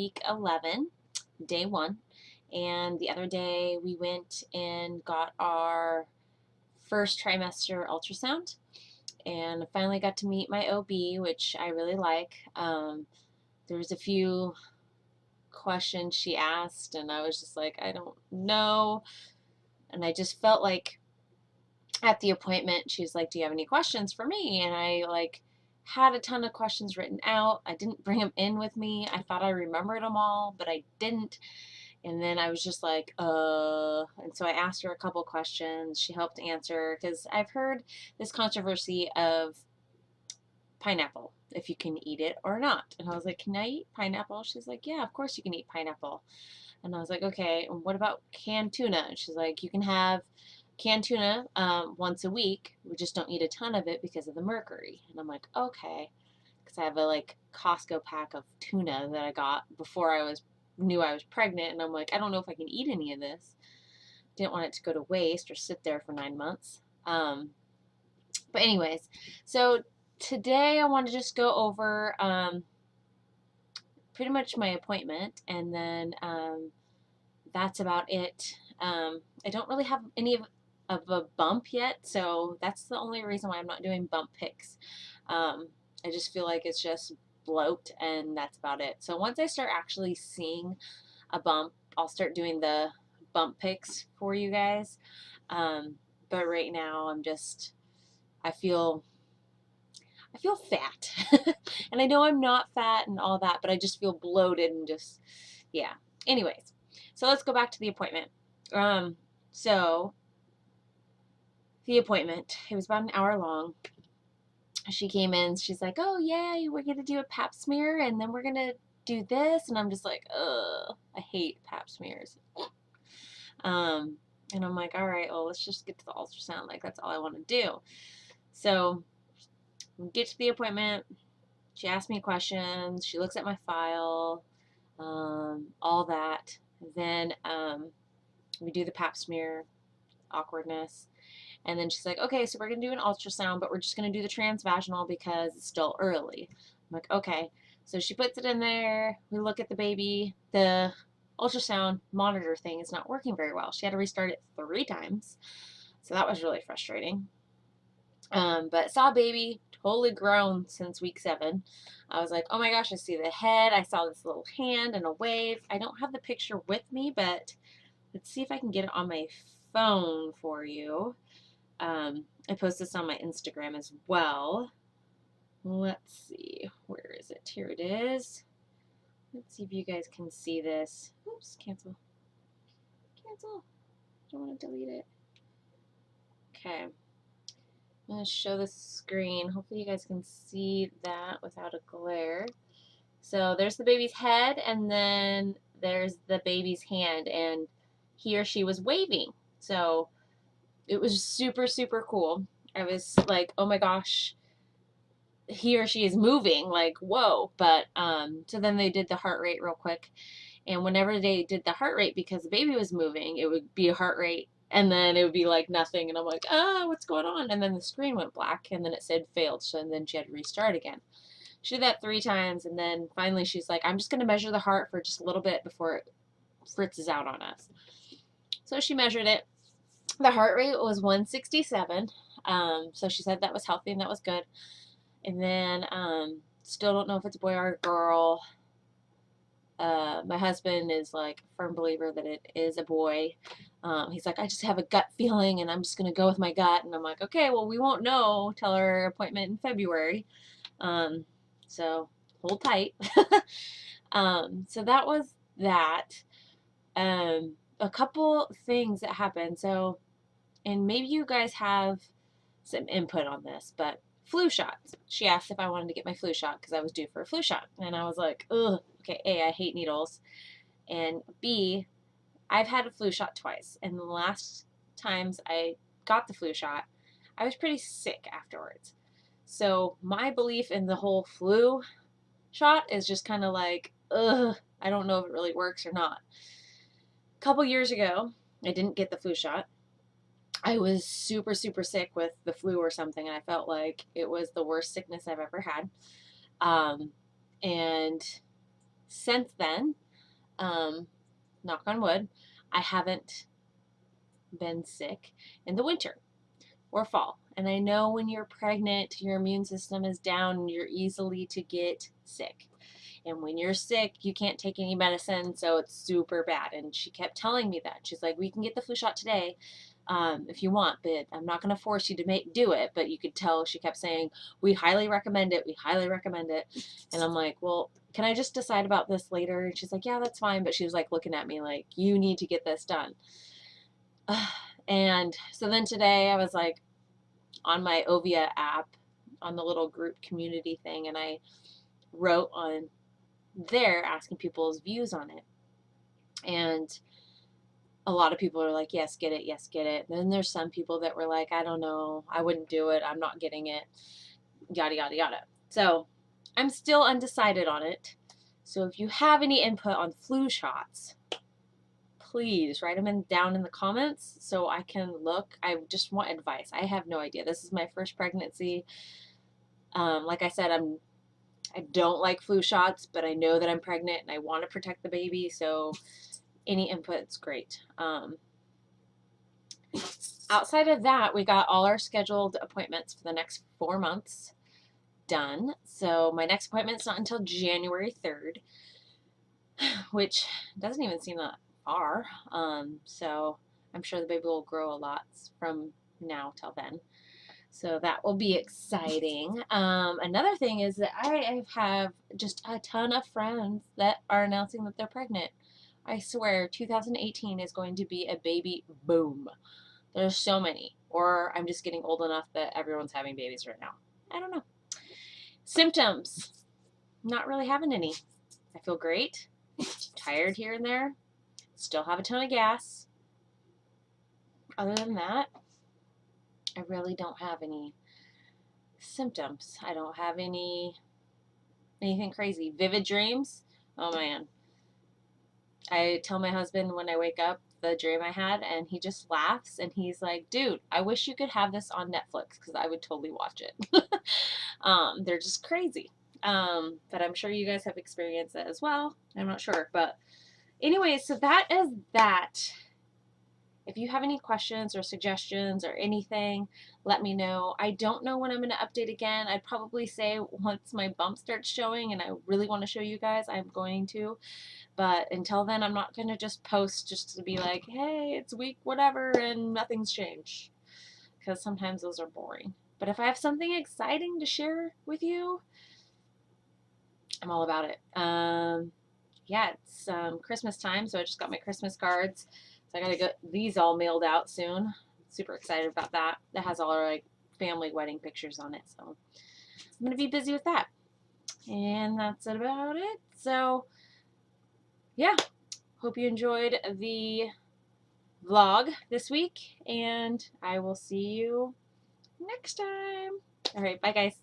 week 11, day 1. And the other day we went and got our first trimester ultrasound. And I finally got to meet my OB, which I really like. There was a few questions she asked, and I was just like, I don't know. And I just felt like at the appointment, she was like, do you have any questions for me? And I had a ton of questions written out. I didn't bring them in with me. I thought I remembered them all, but I didn't. And then I was just like, and so I asked her a couple questions. She helped answer because I've heard this controversy of pineapple, if you can eat it or not. And I was like, can I eat pineapple? She's like, yeah, of course you can eat pineapple. And I was like, okay, and what about canned tuna? And she's like, you can have canned tuna once a week. We just don't eat a ton of it because of the mercury. And I'm like, okay, because I have a Costco pack of tuna that I got before I knew I was pregnant, and I'm like, I don't know if I can eat any of this. Didn't want it to go to waste or sit there for 9 months. But anyways, so today I want to just go over pretty much my appointment, and then that's about it. I don't really have any of a bump yet, so that's the only reason why I'm not doing bump pics. I just feel like it's just bloat, and that's about it. So once I start actually seeing a bump, I'll start doing the bump pics for you guys. But right now I feel fat. And I know I'm not fat and all that, but I just feel bloated and just, yeah. Anyways, so let's go back to the appointment. So the appointment, it was about an hour long. She came in, she's like, oh yeah, we're gonna do a pap smear and then we're gonna do this. And I'm just like, ugh, I hate pap smears. And I'm like, all right, well, let's just get to the ultrasound. Like, that's all I want to do. So we get to the appointment. She asks me questions. She looks at my file, all that. Then we do the pap smear, awkwardness. And then she's like, okay, so we're going to do an ultrasound, but we're just going to do the transvaginal because it's still early. I'm like, okay. So she puts it in there. We look at the baby. The ultrasound monitor thing is not working very well. She had to restart it 3 times. So that was really frustrating. But saw baby, totally grown since week 7. I was like, oh my gosh, I see the head. I saw this little hand and a wave. I don't have the picture with me, but let's see if I can get it on my phone for you. I post this on my Instagram as well. Let's see, where is it? Here it is. Let's see if you guys can see this. Oops, cancel. Cancel. Don't want to delete it. Okay. I'm going to show the screen. Hopefully you guys can see that without a glare. So there's the baby's head, and then there's the baby's hand, and he or she was waving. So it was super, super cool. I was like, oh my gosh, he or she is moving, like, whoa. But so then they did the heart rate real quick. And whenever they did the heart rate, because the baby was moving, it would be a heart rate, and then it would be like nothing. And I'm like, what's going on? And then the screen went black, and then it said failed. So and then she had to restart again. She did that 3 times, and then finally she's like, I'm just going to measure the heart for just a little bit before it fritzes out on us. So she measured it. The heart rate was 167. So she said that was healthy and that was good. And then still don't know if it's a boy or a girl. My husband is like a firm believer that it is a boy. He's like, I just have a gut feeling and I'm just going to go with my gut. And I'm like, okay, well, we won't know till our appointment in February. So hold tight. So that was that. A couple things that happened. So, and maybe you guys have some input on this, but flu shots. She asked if I wanted to get my flu shot because I was due for a flu shot. And I was like, ugh, okay, A, I hate needles. And B, I've had a flu shot twice. And the last times I got the flu shot, I was pretty sick afterwards. So my belief in the whole flu shot is just kind of like, ugh, I don't know if it really works or not. A couple years ago, I didn't get the flu shot. I was super, super sick with the flu or something, and I felt like it was the worst sickness I've ever had. And Since then, knock on wood, I haven't been sick in the winter or fall. And I know when you're pregnant, your immune system is down and you're easily to get sick. And when you're sick, you can't take any medicine, so it's super bad. And she kept telling me that. She's like, we can get the flu shot today if you want, but I'm not going to force you to do it. But you could tell she kept saying, we highly recommend it. We highly recommend it. And I'm like, well, can I just decide about this later? And she's like, yeah, that's fine. But she was like looking at me like, you need to get this done. And so then today I was like on my Ovia app on the little group community thing, and I wrote on there asking people's views on it. And a lot of people are like, yes, get it, yes, get it. And then there's some people that were like, I don't know, I wouldn't do it, I'm not getting it, yada, yada, yada. So I'm still undecided on it. So if you have any input on flu shots, please write them down in the comments so I can look. I just want advice. I have no idea. This is my first pregnancy. Like I said, I don't like flu shots, but I know that I'm pregnant and I want to protect the baby. So any input's great. Outside of that, we got all our scheduled appointments for the next 4 months done. So my next appointment's not until January 3rd, which doesn't even seem that far. So I'm sure the baby will grow a lot from now till then. So that will be exciting. Another thing is that I have just a ton of friends that are announcing that they're pregnant. I swear 2018 is going to be a baby boom. There's so many. Or I'm just getting old enough that everyone's having babies right now. I don't know. Symptoms. Not really having any. I feel great. Tired here and there. Still have a ton of gas. Other than that, I really don't have any symptoms. I don't have anything crazy. Vivid dreams. Oh man. I tell my husband when I wake up the dream I had, and he just laughs and he's like, dude, I wish you could have this on Netflix because I would totally watch it. They're just crazy. But I'm sure you guys have experienced it as well. I'm not sure. But anyway, so that is that. If you have any questions or suggestions or anything, let me know. I don't know when I'm going to update again. I'd probably say once my bump starts showing and I really want to show you guys, I'm going to. But until then, I'm not going to just post just to be like, hey, it's week whatever and nothing's changed. Because sometimes those are boring. But if I have something exciting to share with you, I'm all about it. Yeah, it's Christmas time, so I just got my Christmas cards. So I got to get these all mailed out soon. Super excited about that. That has all our like family wedding pictures on it. So I'm going to be busy with that. And that's about it. So yeah, hope you enjoyed the vlog this week, and I will see you next time. All right, bye guys.